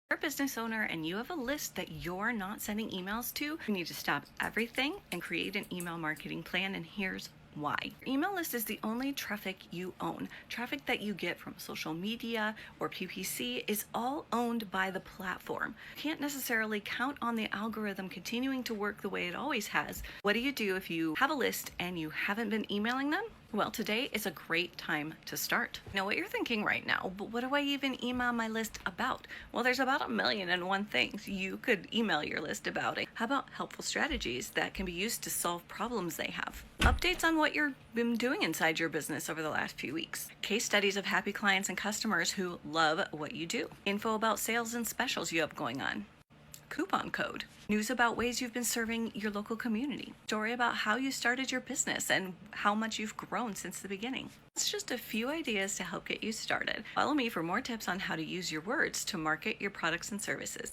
You're a business owner and you have a list that you're not sending emails to, you need to stop everything and create an email marketing plan, and here's why. Your email list is the only traffic you own. Traffic that you get from social media or PPC is all owned by the platform. You can't necessarily count on the algorithm continuing to work the way it always has. What do you do if you have a list and you haven't been emailing them? Well, today is a great time to start. I know what you're thinking right now, but what do I even email my list about? Well, there's about 1,000,001 things you could email your list about. How about helpful strategies that can be used to solve problems they have? Updates on what you've been doing inside your business over the last few weeks. Case studies of happy clients and customers who love what you do. Info about sales and specials you have going on. Coupon code. News about ways you've been serving your local community. Story about how you started your business and how much you've grown since the beginning. It's just a few ideas to help get you started. Follow me for more tips on how to use your words to market your products and services.